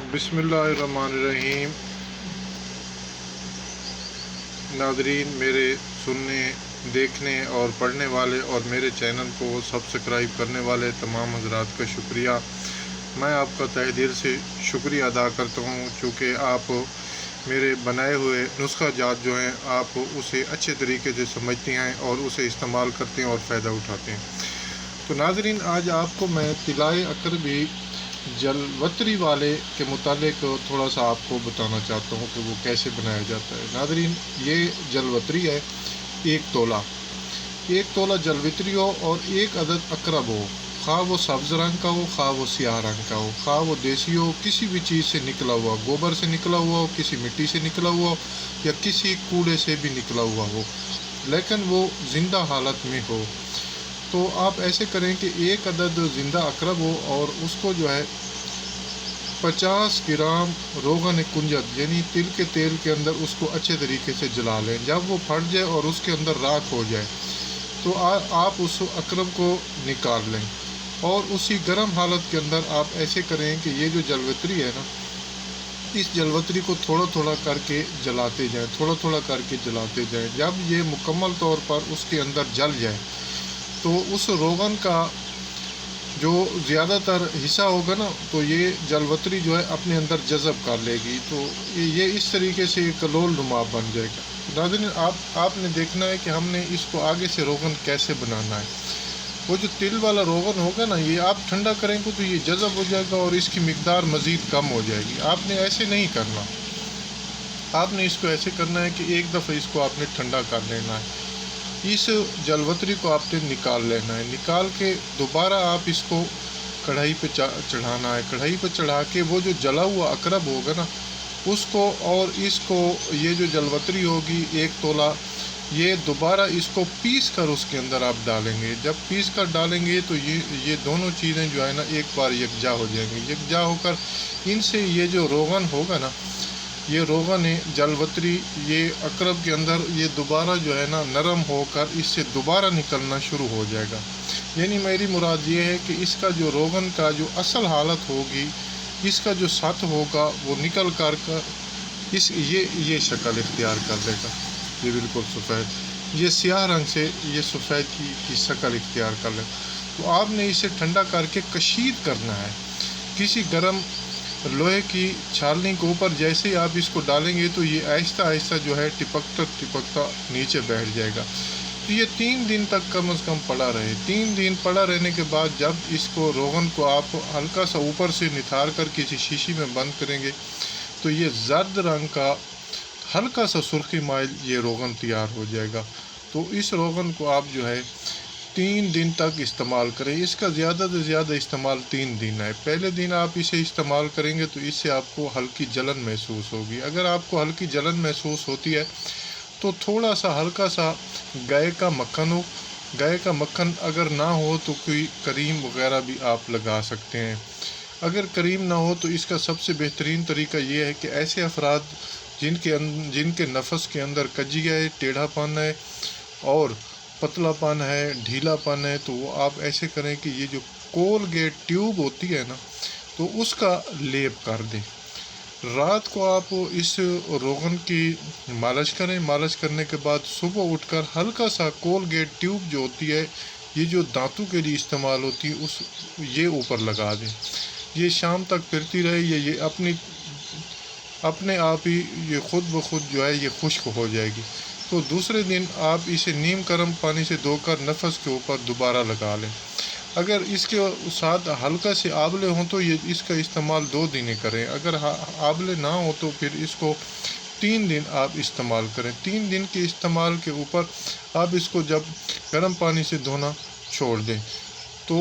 بسم اللہ الرحمن الرحیم۔ ناظرین، میرے سننے، دیکھنے اور پڑھنے والے اور میرے چینل کو سبسکرائب کرنے والے تمام حضرات کا شکریہ۔ میں آپ کا تہہ دل سے شکریہ ادا کرتا ہوں، چونکہ آپ میرے بنائے ہوئے نسخہ جات جو ہیں آپ اسے اچھے طریقے سے سمجھتے ہیں اور اسے استعمال کرتے ہیں اور فائدہ اٹھاتے ہیں۔ تو ناظرین، آج آپ کو میں طلائے عقربی جلوتری والے کے متعلق تھوڑا سا آپ کو بتانا چاہتا ہوں کہ وہ کیسے بنایا جاتا ہے۔ ناظرین، یہ جلوتری ہے، 1 تولہ جلوتری ہو اور 1 عدد عقرب ہو، خواہ وہ سبز رنگ کا ہو، خواہ وہ سیاہ رنگ کا ہو، خواہ وہ دیسی ہو، کسی بھی چیز سے نکلا ہوا، گوبر سے نکلا ہوا ہو، کسی مٹی سے نکلا ہوا ہو یا کسی کوڑے سے بھی نکلا ہوا ہو، لیکن وہ زندہ حالت میں ہو۔ تو آپ ایسے کریں کہ 1 عدد زندہ عقرب ہو اور اس کو جو ہے 50 گرام روغن کنجد یعنی تل کے تیل کے اندر اس کو اچھے طریقے سے جلا لیں۔ جب وہ پھٹ جائے اور اس کے اندر راکھ ہو جائے تو آپ اس عقرب کو نکال لیں، اور اسی گرم حالت کے اندر آپ ایسے کریں کہ یہ جو جلوتری ہے نا، اس جلوتری کو تھوڑا تھوڑا کر کے جلاتے جائیں، تھوڑا تھوڑا کر کے جلاتے جائیں۔ جب یہ مکمل طور پر اس کے اندر جل جائے تو اس روغن کا جو زیادہ تر حصہ ہوگا نا، تو یہ جلوتری جو ہے اپنے اندر جذب کر لے گی، تو یہ اس طریقے سے کلول نما بن جائے گا۔ ناظرین، آپ نے دیکھنا ہے کہ ہم نے اس کو آگے سے روغن کیسے بنانا ہے۔ وہ جو تل والا روغن ہوگا نا، یہ آپ ٹھنڈا کریں گے تو یہ جذب ہو جائے گا اور اس کی مقدار مزید کم ہو جائے گی۔ آپ نے ایسے نہیں کرنا، آپ نے اس کو ایسے کرنا ہے کہ ایک دفعہ اس کو آپ نے ٹھنڈا کر لینا ہے۔ اس جلوتری کو آپ نے نکال لینا ہے، نکال کے دوبارہ آپ اس کو کڑھائی پہ چڑھانا ہے۔ کڑھائی پہ چڑھا کے وہ جو جلا ہوا عقرب ہوگا نا، اس کو اور اس کو یہ جو جلوتری ہوگی 1 تولہ، یہ دوبارہ اس کو پیس کر اس کے اندر آپ ڈالیں گے۔ جب پیس کر ڈالیں گے تو یہ دونوں چیزیں جو ہے نا ایک بار یکجا ہو جائیں گی۔ یکجا ہو کر ان سے یہ جو روغن ہوگا نا، یہ روغن جلوتری یہ عقرب کے اندر یہ دوبارہ جو ہے نا نرم ہو کر اس سے دوبارہ نکلنا شروع ہو جائے گا۔ یعنی میری مراد یہ ہے کہ اس کا جو روغن کا جو اصل حالت ہوگی، اس کا جو سطح ہوگا وہ نکل کر یہ شکل اختیار کر لے گا۔ یہ بالکل سفید، یہ سیاہ رنگ سے یہ سفید کی شکل اختیار کر لے گا۔ تو آپ نے اسے ٹھنڈا کر کے کشید کرنا ہے کسی گرم لوہے کی چھالنی کے اوپر۔ جیسے ہی آپ اس کو ڈالیں گے تو یہ آہستہ آہستہ جو ہے ٹپکتا نیچے بیٹھ جائے گا۔ تو یہ 3 دن تک کم از کم پڑا رہے۔ 3 دن پڑا رہنے کے بعد جب اس کو روغن کو آپ ہلکا سا اوپر سے نتھار کر کسی شیشی میں بند کریں گے تو یہ زرد رنگ کا ہلکا سا سرخی مائل یہ روغن تیار ہو جائے گا۔ تو اس روغن کو آپ جو ہے 3 دن تک استعمال کریں۔ اس کا زیادہ سے زیادہ استعمال 3 دن ہے۔ پہلے دن آپ اسے استعمال کریں گے تو اس سے آپ کو ہلکی جلن محسوس ہوگی۔ اگر آپ کو ہلکی جلن محسوس ہوتی ہے تو تھوڑا سا ہلکا سا گائے کا مکھن ہو، گائے کا مکھن اگر نہ ہو تو کوئی کریم وغیرہ بھی آپ لگا سکتے ہیں۔ اگر کریم نہ ہو تو اس کا سب سے بہترین طریقہ یہ ہے کہ ایسے افراد جن کے نفس کے اندر کجی ہے، ٹیڑھا پن ہے اور پتلا پن ہے، ڈھیلا پن ہے، تو وہ آپ ایسے کریں کہ یہ جو کولگیٹ ٹیوب ہوتی ہے نا، تو اس کا لیپ کر دیں۔ رات کو آپ اس روغن کی مالش کریں۔ مالش کرنے کے بعد صبح اٹھ کر ہلکا سا کولگیٹ ٹیوب جو ہوتی ہے، یہ جو دانتوں کے لیے استعمال ہوتی ہے، یہ اوپر لگا دیں۔ یہ شام تک پھرتی رہے، یہ اپنے آپ ہی یہ خود بخود جو ہے یہ خشک ہو جائے گی۔ تو دوسرے دن آپ اسے نیم گرم پانی سے دھو کر نفس کے اوپر دوبارہ لگا لیں۔ اگر اس کے ساتھ ہلکا سے آبلے ہوں تو اس کا استعمال 2 دن کریں۔ اگر آبلے نہ ہوں تو پھر اس کو 3 دن آپ استعمال کریں۔ 3 دن کے استعمال کے اوپر آپ اس کو جب گرم پانی سے دھونا چھوڑ دیں۔ تو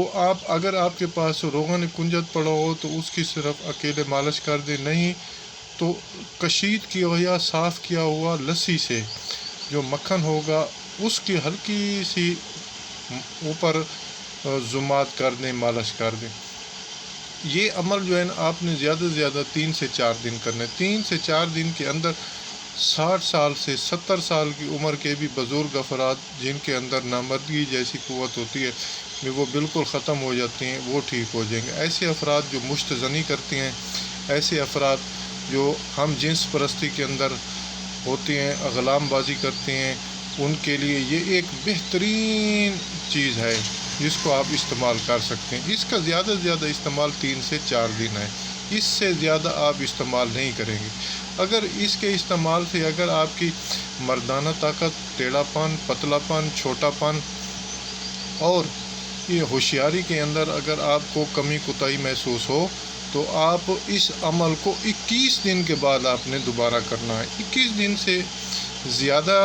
اگر آپ کے پاس روغن کنجد پڑا ہو تو اس کی صرف اکیلے مالش کر دیں، نہیں تو کشید کیا ہوا یا صاف کیا ہوا لسی سے جو مکھن ہوگا اس کی ہلکی سی اوپر زمات کر دیں، مالش کر دیں۔ یہ عمل جو ہے نا آپ نے زیادہ سے زیادہ 3 سے 4 دن کرنا ہے۔ 3 سے 4 دن کے اندر 60 سال سے 70 سال کی عمر کے بھی بزرگ افراد جن کے اندر نامردگی جیسی قوت ہوتی ہے وہ بالکل ختم ہو جاتی ہیں، وہ ٹھیک ہو جائیں گے۔ ایسے افراد جو مشت زنی کرتے ہیں، ایسے افراد جو ہم جنس پرستی کے اندر ہوتے ہیں، اغلام بازی کرتے ہیں، ان کے لیے یہ ایک بہترین چیز ہے جس کو آپ استعمال کر سکتے ہیں۔ اس کا زیادہ سے زیادہ استعمال 3 سے 4 دن ہے، اس سے زیادہ آپ استعمال نہیں کریں گے۔ اگر اس کے استعمال سے اگر آپ کی مردانہ طاقت، ٹیڑھا پن، پتلا پن، چھوٹا پن اور یہ ہوشیاری کے اندر اگر آپ کو کمی کوتاہی محسوس ہو تو آپ اس عمل کو 21 دن کے بعد آپ نے دوبارہ کرنا ہے۔ 21 دن سے زیادہ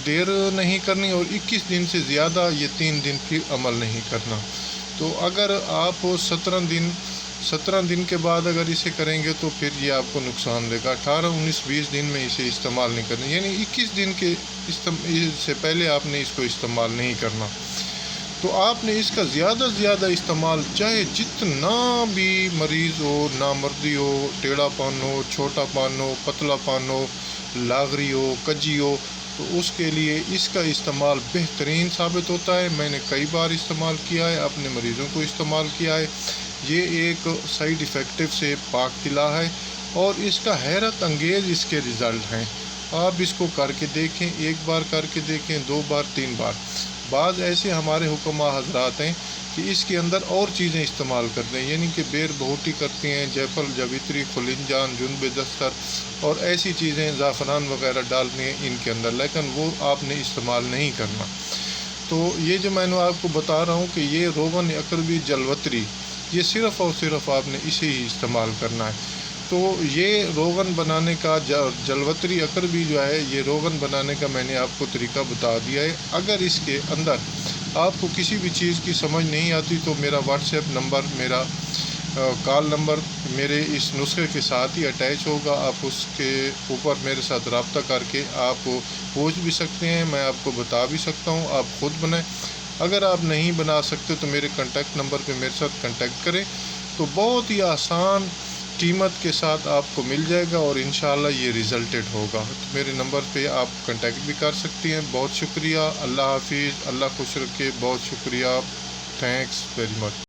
دیر نہیں کرنی اور 21 دن سے زیادہ یہ 3 دن پھر عمل نہیں کرنا۔ تو اگر آپ 17 دن کے بعد اگر اسے کریں گے تو پھر یہ آپ کو نقصان دے گا۔ 18، 19، 20 دن میں اسے استعمال نہیں کرنا، یعنی 21 دن کے سے پہلے آپ نے اس کو استعمال نہیں کرنا۔ تو آپ نے اس کا زیادہ سے زیادہ استعمال، چاہے جتنا بھی مریض ہو، نامردی ہو، ٹیڑھا پن ہو، چھوٹا پن ہو، پتلا پن ہو، لاغری ہو، کجی ہو، تو اس کے لیے اس کا استعمال بہترین ثابت ہوتا ہے۔ میں نے کئی بار استعمال کیا ہے، اپنے مریضوں کو استعمال کیا ہے۔ یہ ایک سائیڈ افیکٹو سے پاک طلا ہے اور اس کا حیرت انگیز اس کے رزلٹ ہیں۔ آپ اس کو کر کے دیکھیں، 1 بار کر کے دیکھیں، 2 بار، 3 بار۔ بعض ایسے ہمارے حکماء حضرات ہیں کہ اس کے اندر اور چیزیں استعمال کرتے ہیں، یعنی کہ بیر بہوٹی کرتے ہیں، جیفل، جویتری، خلنجان، جنب دستر اور ایسی چیزیں، زعفران وغیرہ ڈالتے ہیں ان کے اندر، لیکن وہ آپ نے استعمال نہیں کرنا۔ تو یہ جو میں نے آپ کو بتا رہا ہوں کہ یہ روغن اقربی جلوتری، یہ صرف اور صرف آپ نے اسے ہی استعمال کرنا ہے۔ تو یہ روغن بنانے کا جلوتری اقربی جو ہے، یہ روغن بنانے کا میں نے آپ کو طریقہ بتا دیا ہے۔ اگر اس کے اندر آپ کو کسی بھی چیز کی سمجھ نہیں آتی تو میرا واٹس ایپ نمبر، میرا کال نمبر میرے اس نسخے کے ساتھ ہی اٹیچ ہوگا، آپ اس کے اوپر میرے ساتھ رابطہ کر کے آپ پوچھ بھی سکتے ہیں، میں آپ کو بتا بھی سکتا ہوں، آپ خود بنائیں۔ اگر آپ نہیں بنا سکتے تو میرے کانٹیکٹ نمبر پہ میرے ساتھ کانٹیکٹ کریں، تو بہت ہی آسان قیمت کے ساتھ آپ کو مل جائے گا اور انشاءاللہ یہ ریزلٹڈ ہوگا۔ تو میرے نمبر پہ آپ کانٹیکٹ بھی کر سکتی ہیں۔ بہت شکریہ، اللہ حافظ، اللہ خوش رکھے، بہت شکریہ، تھینکس ویری مچ۔